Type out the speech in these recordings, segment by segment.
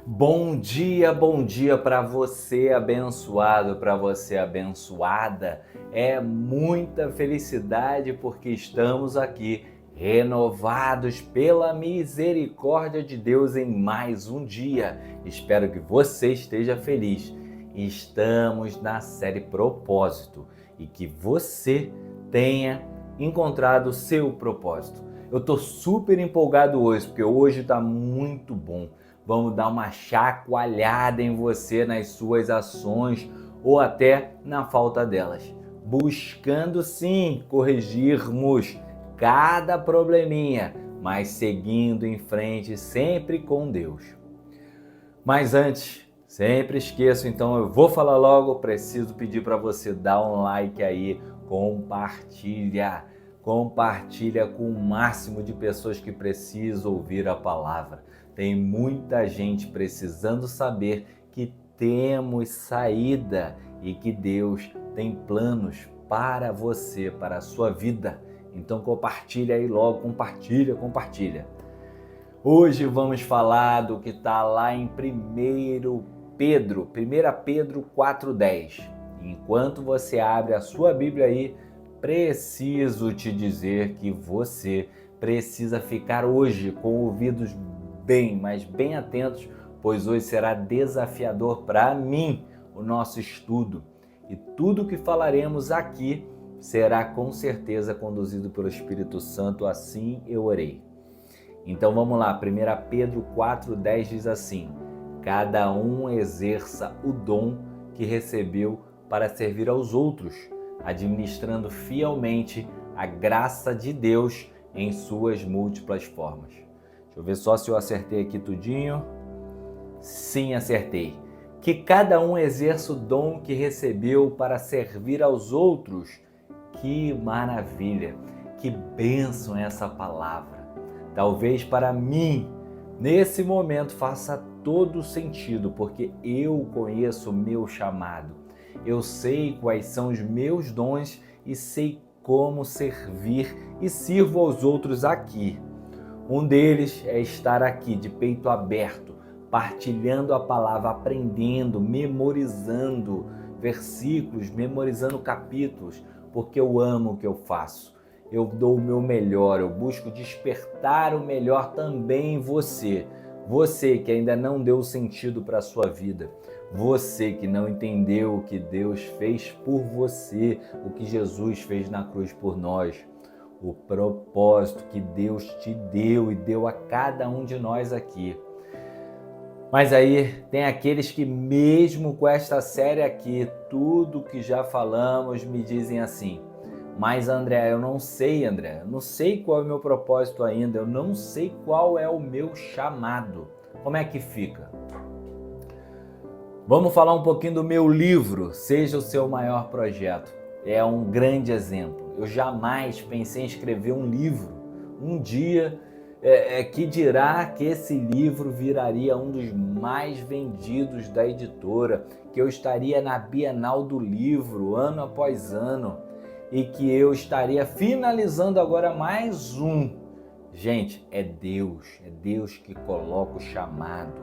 Bom dia para você abençoado, para você abençoada. É muita felicidade porque estamos aqui renovados pela misericórdia de Deus em mais um dia. Espero que você esteja feliz. Estamos na série Propósito e que você tenha encontrado o seu propósito. Eu estou super empolgado hoje porque hoje está muito bom. Vamos dar uma chacoalhada em você nas suas ações ou até na falta delas, buscando sim corrigirmos cada probleminha, mas seguindo em frente sempre com Deus. Mas antes, sempre esqueço, então eu vou falar logo, preciso pedir para você dar um like aí, compartilha com o máximo de pessoas que precisam ouvir a palavra. Tem muita gente precisando saber que temos saída e que Deus tem planos para você, para a sua vida. Então compartilha aí logo, compartilha. Hoje vamos falar do que está lá em 1 Pedro 4,10. Enquanto você abre a sua Bíblia aí, preciso te dizer que você precisa ficar hoje com ouvidos mas bem atentos, pois hoje será desafiador para mim o nosso estudo. E tudo que falaremos aqui será com certeza conduzido pelo Espírito Santo, assim eu orei. Então vamos lá, 1 Pedro 4,10 diz assim: cada um exerça o dom que recebeu para servir aos outros, administrando fielmente a graça de Deus em suas múltiplas formas. Deixa eu ver só se eu acertei aqui tudinho. Sim, acertei. Que cada um exerça o dom que recebeu para servir aos outros. Que maravilha, que bênção é essa palavra. Talvez para mim, nesse momento, faça todo sentido, porque eu conheço o meu chamado. Eu sei quais são os meus dons e sei como servir e sirvo aos outros aqui. Um deles é estar aqui de peito aberto, partilhando a palavra, aprendendo, memorizando versículos, memorizando capítulos, porque eu amo o que eu faço. Eu dou o meu melhor, eu busco despertar o melhor também em você. Você que ainda não deu sentido para a sua vida. Você que não entendeu o que Deus fez por você, o que Jesus fez na cruz por nós. O propósito que Deus te deu e deu a cada um de nós aqui. Mas aí tem aqueles que mesmo com esta série aqui, tudo que já falamos, me dizem assim: mas André, eu não sei qual é o meu propósito ainda, eu não sei qual é o meu chamado. Como é que fica? Vamos falar um pouquinho do meu livro, Seja o Seu Maior Projeto. É um grande exemplo. Eu jamais pensei em escrever um livro. Um dia, que dirá que esse livro viraria um dos mais vendidos da editora, que eu estaria na Bienal do Livro, ano após ano, e que eu estaria finalizando agora mais um. Gente, é Deus que coloca o chamado,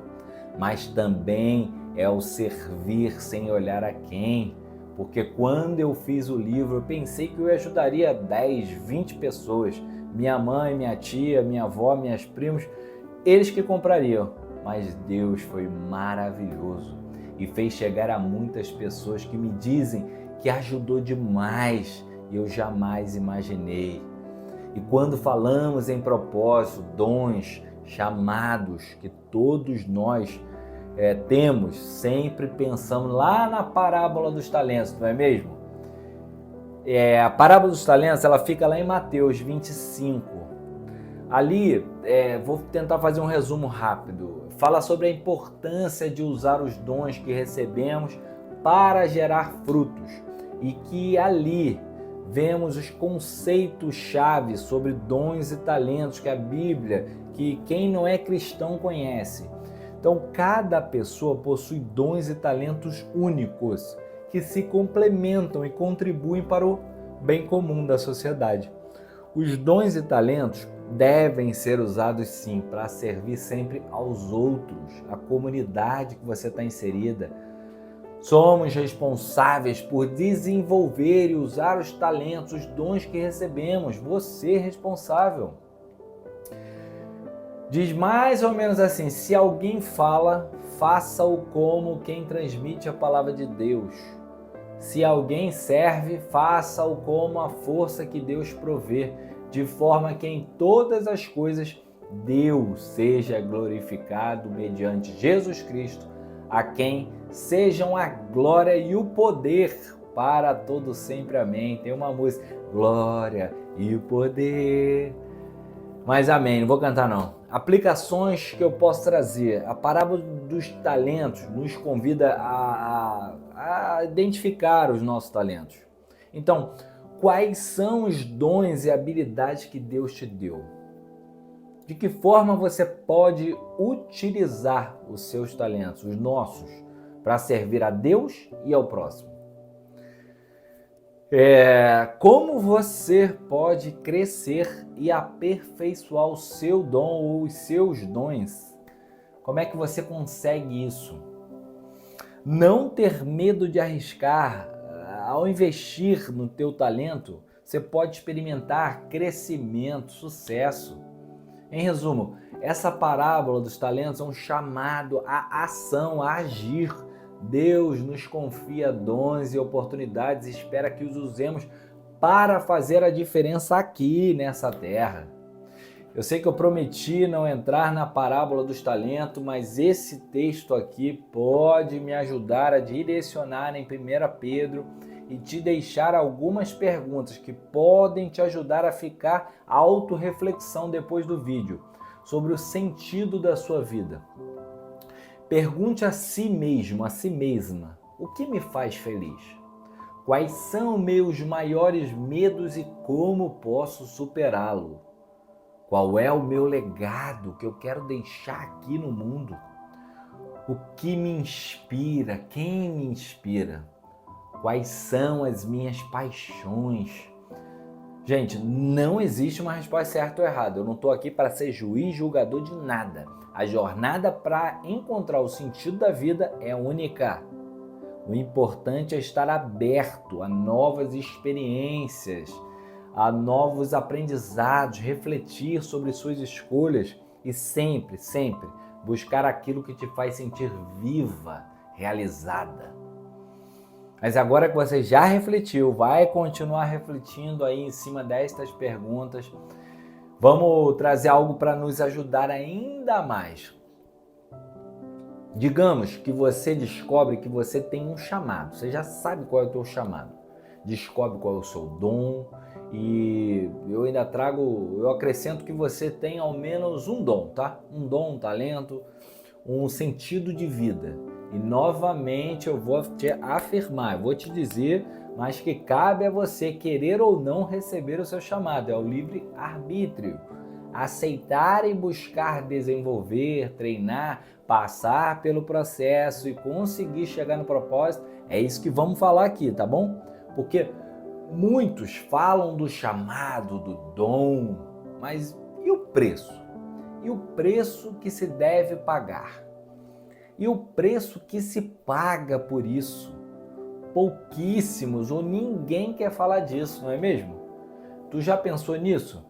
mas também é o servir sem olhar a quem. Porque quando eu fiz o livro, eu pensei que eu ajudaria 10, 20 pessoas. Minha mãe, minha tia, minha avó, minhas primas, eles que comprariam. Mas Deus foi maravilhoso e fez chegar a muitas pessoas que me dizem que ajudou demais e eu jamais imaginei. E quando falamos em propósito, dons, chamados que todos nós temos, sempre pensamos lá na parábola dos talentos, não é mesmo? A parábola dos talentos, ela fica lá em Mateus 25. Ali, vou tentar fazer um resumo rápido. Fala sobre a importância de usar os dons que recebemos para gerar frutos. E que ali vemos os conceitos-chave sobre dons e talentos que a Bíblia, que quem não é cristão conhece. Então, cada pessoa possui dons e talentos únicos que se complementam e contribuem para o bem comum da sociedade. Os dons e talentos devem ser usados sim para servir sempre aos outros, à comunidade que você está inserida. Somos responsáveis por desenvolver e usar os talentos, os dons que recebemos. Você é responsável. Diz mais ou menos assim: se alguém fala, faça-o como quem transmite a palavra de Deus. Se alguém serve, faça-o como a força que Deus provê, de forma que em todas as coisas Deus seja glorificado mediante Jesus Cristo, a quem sejam a glória e o poder para todo sempre. Amém. Tem uma música, glória e o poder. Mas amém, não vou cantar não. Aplicações que eu posso trazer. A parábola dos talentos nos convida a identificar os nossos talentos. Então, quais são os dons e habilidades que Deus te deu? De que forma você pode utilizar os seus talentos, os nossos, para servir a Deus e ao próximo? Como você pode crescer e aperfeiçoar o seu dom ou os seus dons? Como é que você consegue isso? Não ter medo de arriscar. Ao investir no teu talento, você pode experimentar crescimento, sucesso. Em resumo, essa parábola dos talentos é um chamado à ação, a agir. Deus nos confia dons e oportunidades e espera que os usemos para fazer a diferença aqui nessa terra. Eu sei que eu prometi não entrar na parábola dos talentos, mas esse texto aqui pode me ajudar a direcionar em 1 Pedro e te deixar algumas perguntas que podem te ajudar a ficar autorreflexão depois do vídeo sobre o sentido da sua vida. Pergunte a si mesmo, a si mesma, o que me faz feliz? Quais são meus maiores medos e como posso superá-lo? Qual é o meu legado que eu quero deixar aqui no mundo? O que me inspira? Quem me inspira? Quais são as minhas paixões? Gente, não existe uma resposta certa ou errada. Eu não estou aqui para ser juiz, julgador de nada. A jornada para encontrar o sentido da vida é única. O importante é estar aberto a novas experiências, a novos aprendizados, refletir sobre suas escolhas e sempre, sempre buscar aquilo que te faz sentir viva, realizada. Mas agora que você já refletiu, vai continuar refletindo aí em cima destas perguntas. Vamos trazer algo para nos ajudar ainda mais. Digamos que você descobre que você tem um chamado. Você já sabe qual é o teu chamado. Descobre qual é o seu dom. E eu acrescento que você tem ao menos um dom, tá? Um dom, um talento, um sentido de vida. E novamente eu vou te afirmar, eu vou te dizer, mas que cabe a você querer ou não receber o seu chamado. É o livre-arbítrio. Aceitar e buscar desenvolver, treinar, passar pelo processo e conseguir chegar no propósito, é isso que vamos falar aqui, tá bom? Porque muitos falam do chamado, do dom, mas e o preço? E o preço que se deve pagar? E o preço que se paga por isso? Pouquíssimos ou ninguém quer falar disso, não é mesmo? Tu já pensou nisso?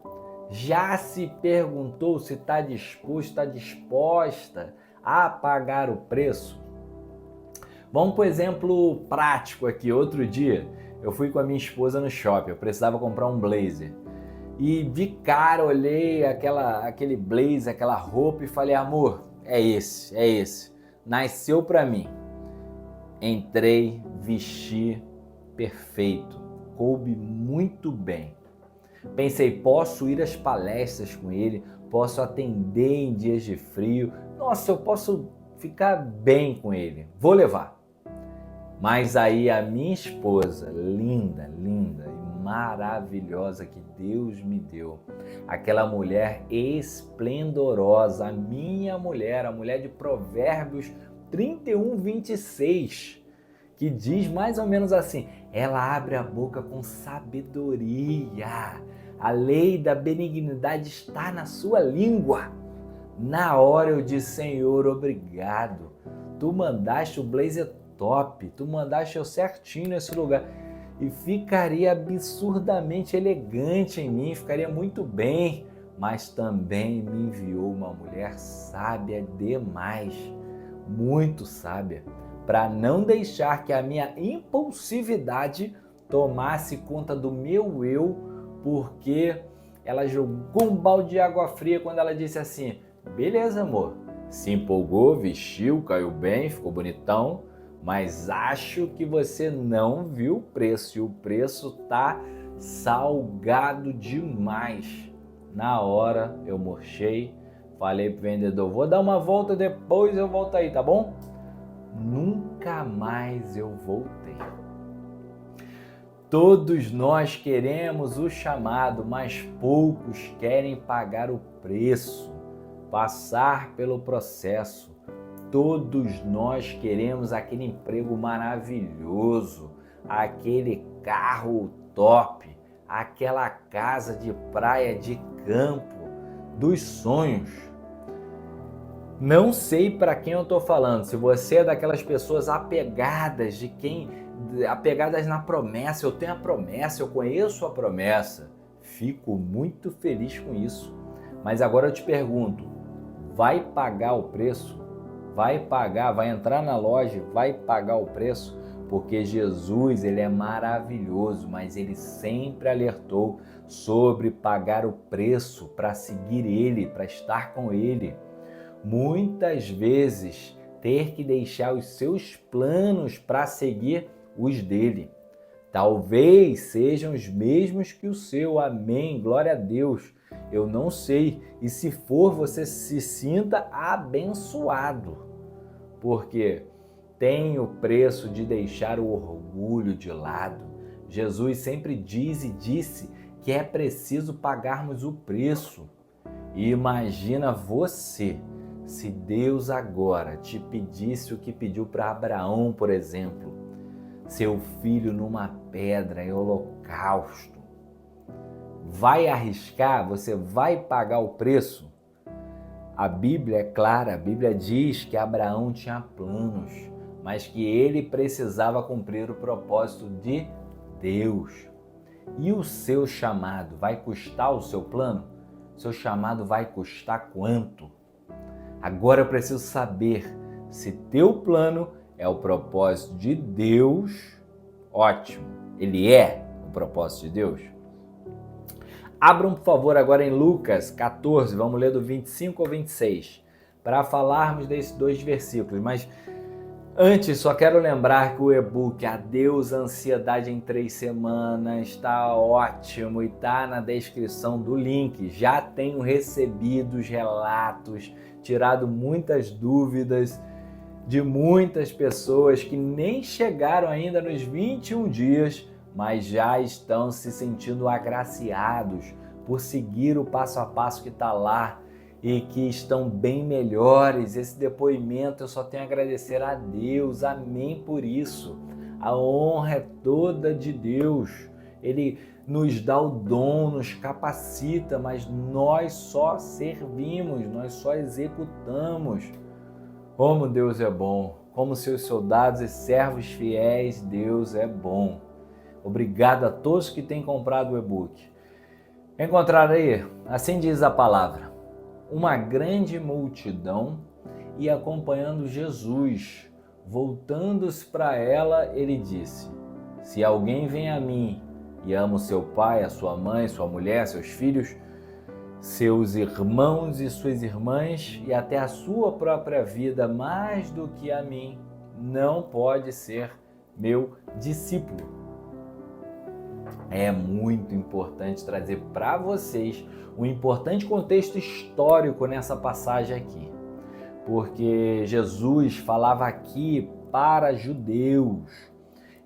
Já se perguntou se está disposto, está disposta a pagar o preço? Vamos para o exemplo prático aqui. Outro dia eu fui com a minha esposa no shopping, eu precisava comprar um blazer. E de cara olhei aquele blazer, aquela roupa e falei, amor, é esse. Nasceu para mim. Entrei, vesti, perfeito, coube muito bem. Pensei, posso ir às palestras com ele, posso atender em dias de frio, nossa, eu posso ficar bem com ele, vou levar. Mas aí a minha esposa, linda e maravilhosa que Deus me deu, aquela mulher esplendorosa, a minha mulher, a mulher de Provérbios 31:26, que diz mais ou menos assim, ela abre a boca com sabedoria, a lei da benignidade está na sua língua. Na hora eu disse, Senhor, obrigado. Tu mandaste o blazer top, tu mandaste eu certinho nesse lugar. E ficaria absurdamente elegante em mim, ficaria muito bem. Mas também me enviou uma mulher sábia demais, muito sábia, para não deixar que a minha impulsividade tomasse conta do meu eu, porque ela jogou um balde de água fria quando ela disse assim, beleza, amor, se empolgou, vestiu, caiu bem, ficou bonitão, mas acho que você não viu o preço, e o preço tá salgado demais. Na hora eu murchei, falei pro vendedor, vou dar uma volta, depois eu volto aí, tá bom? Nunca mais eu voltei. Todos nós queremos o chamado, mas poucos querem pagar o preço, passar pelo processo. Todos nós queremos aquele emprego maravilhoso, aquele carro top, aquela casa de praia de campo, dos sonhos. Não sei para quem eu estou falando, se você é daquelas pessoas apegadas apegadas na promessa, eu tenho a promessa, eu conheço a promessa, fico muito feliz com isso. Mas agora eu te pergunto, vai pagar o preço? Vai pagar, vai entrar na loja, vai pagar o preço? Porque Jesus, ele é maravilhoso, mas ele sempre alertou sobre pagar o preço para seguir ele, para estar com ele. Muitas vezes, ter que deixar os seus planos para seguir os dele. Talvez sejam os mesmos que o seu, amém, glória a Deus. Eu não sei, e se for, você se sinta abençoado, porque tem o preço de deixar o orgulho de lado. Jesus sempre diz e disse que é preciso pagarmos o preço. E imagina você, se Deus agora te pedisse o que pediu para Abraão, por exemplo, seu filho numa pedra em holocausto. Vai arriscar? Você vai pagar o preço? A Bíblia é clara, a Bíblia diz que Abraão tinha planos, mas que ele precisava cumprir o propósito de Deus. E o seu chamado vai custar o seu plano? Seu chamado vai custar quanto? Agora eu preciso saber se teu plano é o propósito de Deus. Ótimo, ele é o propósito de Deus. Abram, por favor, agora em Lucas 14, vamos ler do 25 ao 26, para falarmos desses dois versículos. Mas antes, só quero lembrar que o e-book Adeus Ansiedade em 3 Semanas está ótimo e está na descrição do link. Já tenho recebido os relatos, tirado muitas dúvidas de muitas pessoas que nem chegaram ainda nos 21 dias, mas já estão se sentindo agraciados por seguir o passo a passo que está lá e que estão bem melhores. Esse depoimento eu só tenho a agradecer a Deus, amém por isso. A honra é toda de Deus. Ele nos dá o dom, nos capacita, mas nós só servimos, nós só executamos. Como Deus é bom, como seus soldados e servos fiéis, Deus é bom. Obrigado a todos que têm comprado o e-book. Encontraram aí? Assim diz a palavra. Uma grande multidão ia acompanhando Jesus. Voltando-se para ela, ele disse: se alguém vem a mim e ama o seu pai, a sua mãe, sua mulher, seus filhos, seus irmãos e suas irmãs e até a sua própria vida mais do que a mim, não pode ser meu discípulo. É muito importante trazer para vocês um importante contexto histórico nessa passagem aqui, porque Jesus falava aqui para judeus,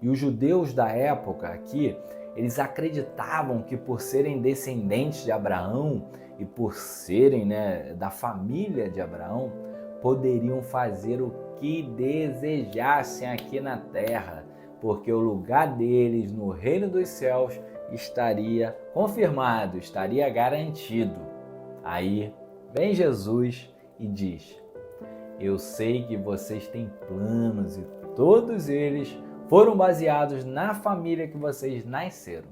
e os judeus da época aqui, eles acreditavam que por serem descendentes de Abraão e por serem, da família de Abraão, poderiam fazer o que desejassem aqui na terra, porque o lugar deles no reino dos céus estaria confirmado, estaria garantido. Aí vem Jesus e diz: eu sei que vocês têm planos e todos eles foram baseados na família que vocês nasceram.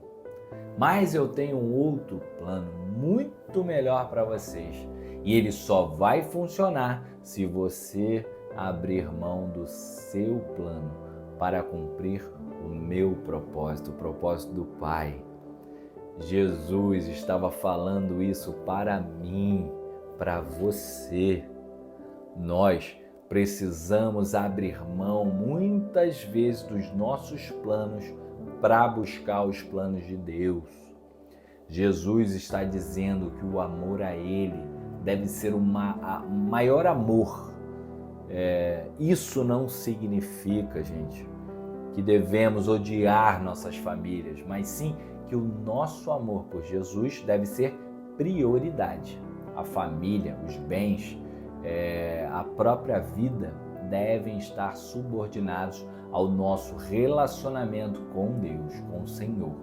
Mas eu tenho um outro plano muito melhor para vocês. E ele só vai funcionar se você abrir mão do seu plano para cumprir o meu propósito, o propósito do Pai. Jesus estava falando isso para mim, para você. Nós precisamos abrir mão muitas vezes dos nossos planos para buscar os planos de Deus. Jesus está dizendo que o amor a Ele deve ser o maior amor. Isso não significa, gente, que devemos odiar nossas famílias, mas sim que o nosso amor por Jesus deve ser prioridade. A família, os bens, a própria vida devem estar subordinados ao nosso relacionamento com Deus, com o Senhor.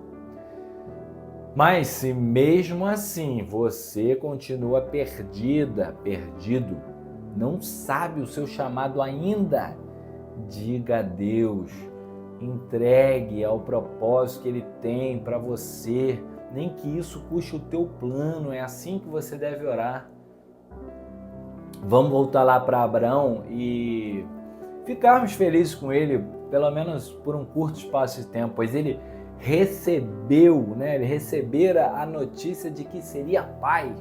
Mas se mesmo assim você continua perdido, não sabe o seu chamado ainda, diga a Deus, entregue ao propósito que Ele tem para você, nem que isso custe o teu plano, é assim que você deve orar. Vamos voltar lá para Abraão e ficarmos felizes com ele, pelo menos por um curto espaço de tempo, pois ele recebera a notícia de que seria pai,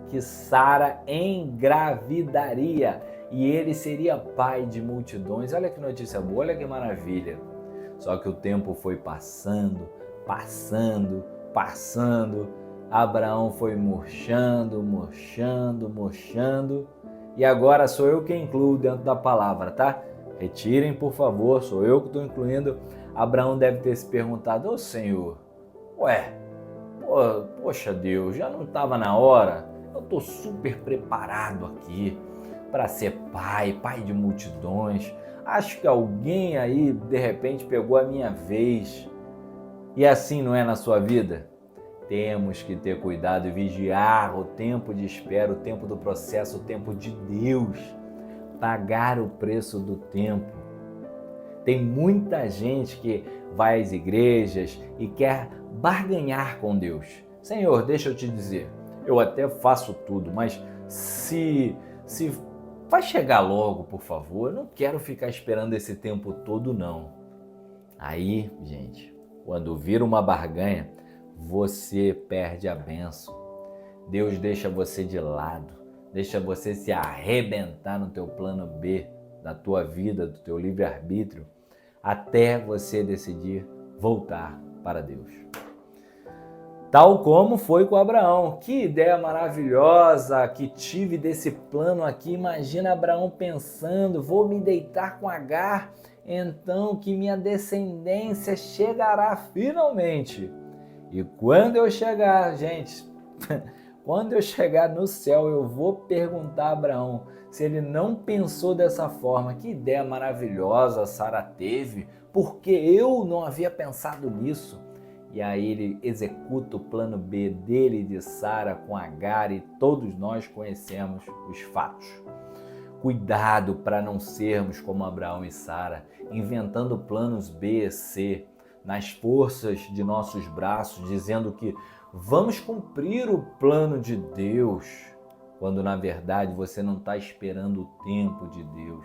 que Sara engravidaria e ele seria pai de multidões. Olha que notícia boa, olha que maravilha. Só que o tempo foi passando, Abraão foi murchando, e agora sou eu que incluo dentro da palavra, tá? Retirem, por favor, sou eu que estou incluindo. Abraão deve ter se perguntado: ô Senhor, poxa Deus, já não estava na hora? Eu estou super preparado aqui para ser pai de multidões. Acho que alguém aí, de repente, pegou a minha vez. E assim não é na sua vida? Temos que ter cuidado e vigiar o tempo de espera, o tempo do processo, o tempo de Deus. Pagar o preço do tempo. Tem muita gente que vai às igrejas e quer barganhar com Deus. Senhor, deixa eu te dizer, eu até faço tudo, mas se vai chegar logo, por favor, eu não quero ficar esperando esse tempo todo, não. Aí, gente, quando vira uma barganha, você perde a bênção. Deus deixa você de lado, deixa você se arrebentar no teu plano B, da tua vida, do teu livre-arbítrio, até você decidir voltar para Deus. Tal como foi com Abraão. Que ideia maravilhosa que tive desse plano aqui. Imagina Abraão pensando: vou me deitar com Agar, então que minha descendência chegará finalmente. E quando eu chegar, gente, quando eu chegar no céu, eu vou perguntar a Abraão se ele não pensou dessa forma. Que ideia maravilhosa Sara teve, porque eu não havia pensado nisso. E aí ele executa o plano B dele e de Sara com Agar, e todos nós conhecemos os fatos. Cuidado para não sermos como Abraão e Sara, inventando planos B e C, nas forças de nossos braços, dizendo que vamos cumprir o plano de Deus, quando na verdade você não está esperando o tempo de Deus.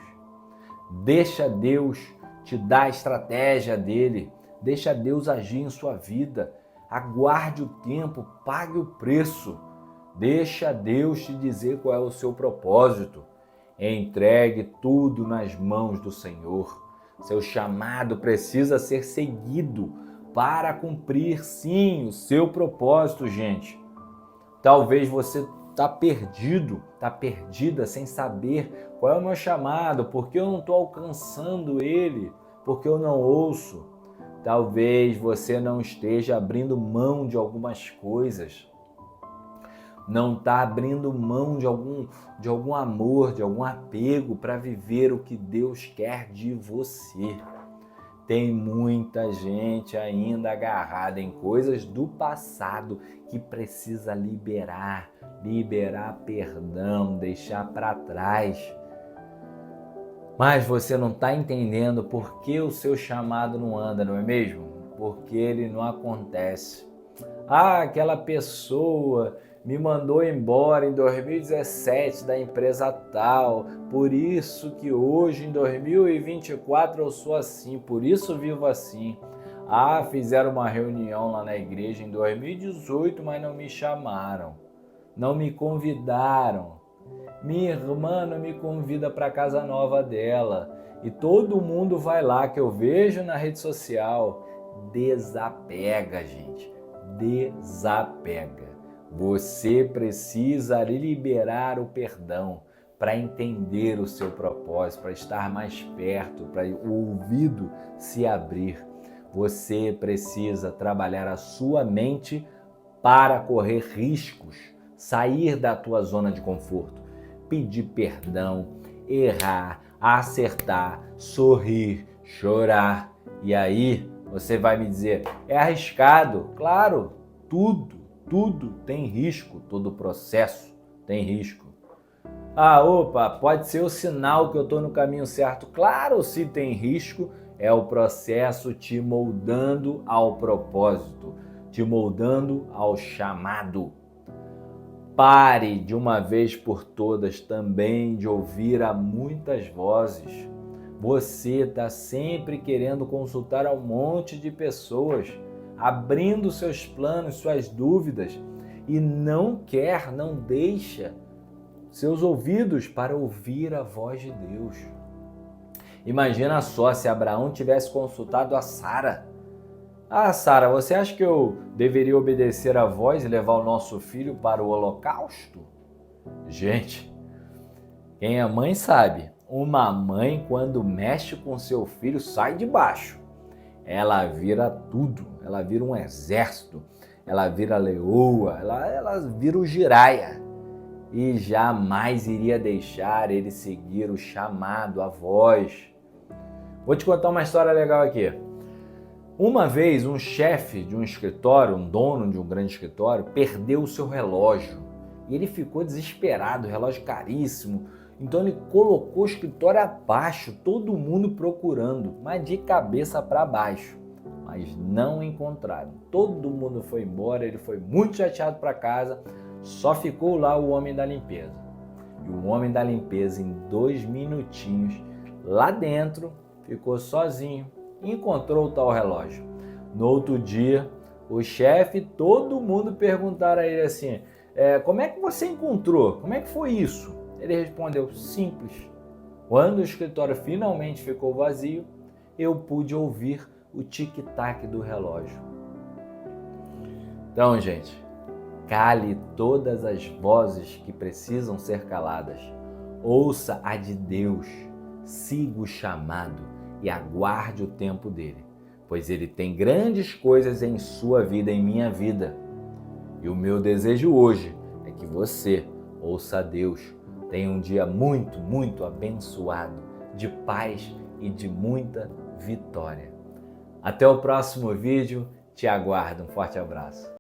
Deixa Deus te dar a estratégia dele, deixa Deus agir em sua vida, aguarde o tempo, pague o preço, deixa Deus te dizer qual é o seu propósito, entregue tudo nas mãos do Senhor. Seu chamado precisa ser seguido para cumprir, sim, o seu propósito, gente. Talvez você está perdido, está perdida sem saber qual é o meu chamado, porque eu não estou alcançando ele, porque eu não ouço. Talvez você não esteja abrindo mão de algumas coisas, não está abrindo mão de algum amor, de algum apego para viver o que Deus quer de você. Tem muita gente ainda agarrada em coisas do passado que precisa liberar perdão, deixar para trás. Mas você não está entendendo por que o seu chamado não anda, não é mesmo? Porque ele não acontece. Aquela pessoa me mandou embora em 2017 da empresa tal, por isso que hoje em 2024 eu sou assim, por isso vivo assim. Fizeram uma reunião lá na igreja em 2018, mas não me chamaram, não me convidaram. Minha irmã não me convida para a casa nova dela e todo mundo vai lá que eu vejo na rede social. Desapega, gente, desapega. Você precisa liberar o perdão para entender o seu propósito, para estar mais perto, para o ouvido se abrir. Você precisa trabalhar a sua mente para correr riscos, sair da tua zona de conforto, pedir perdão, errar, acertar, sorrir, chorar. E aí você vai me dizer, é arriscado? Claro, tudo tem risco, todo processo tem risco. Pode ser o sinal que eu estou no caminho certo. Claro, se tem risco, é o processo te moldando ao propósito, te moldando ao chamado. Pare de uma vez por todas também de ouvir a muitas vozes. Você está sempre querendo consultar a um monte de pessoas, abrindo seus planos, suas dúvidas e não deixa seus ouvidos para ouvir a voz de Deus. Imagina só se Abraão tivesse consultado a Sara. Sara, você acha que eu deveria obedecer a voz e levar o nosso filho para o holocausto? Gente, quem é mãe sabe, uma mãe quando mexe com seu filho sai de baixo. Ela vira tudo, ela vira um exército, ela vira leoa, ela vira o giraia. E jamais iria deixar ele seguir o chamado, a voz. Vou te contar uma história legal aqui. Uma vez, um chefe de um escritório, um dono de um grande escritório, perdeu o seu relógio. E ele ficou desesperado, relógio caríssimo. Então ele colocou o escritório abaixo, todo mundo procurando, mas de cabeça para baixo. Mas não encontraram. Todo mundo foi embora, ele foi muito chateado para casa, só ficou lá o homem da limpeza. E o homem da limpeza, em 2 minutinhos, lá dentro, ficou sozinho. Encontrou o tal relógio. No outro dia, o chefe, todo mundo perguntaram a ele assim, como é que você encontrou? Como é que foi isso? Ele respondeu, simples. Quando o escritório finalmente ficou vazio, eu pude ouvir o tic-tac do relógio. Então, gente, cale todas as vozes que precisam ser caladas. Ouça a de Deus, siga o chamado e aguarde o tempo dele, pois ele tem grandes coisas em sua vida, em minha vida. E o meu desejo hoje é que você ouça a Deus, tenha um dia muito, muito abençoado, de paz e de muita vitória. Até o próximo vídeo, te aguardo. Um forte abraço.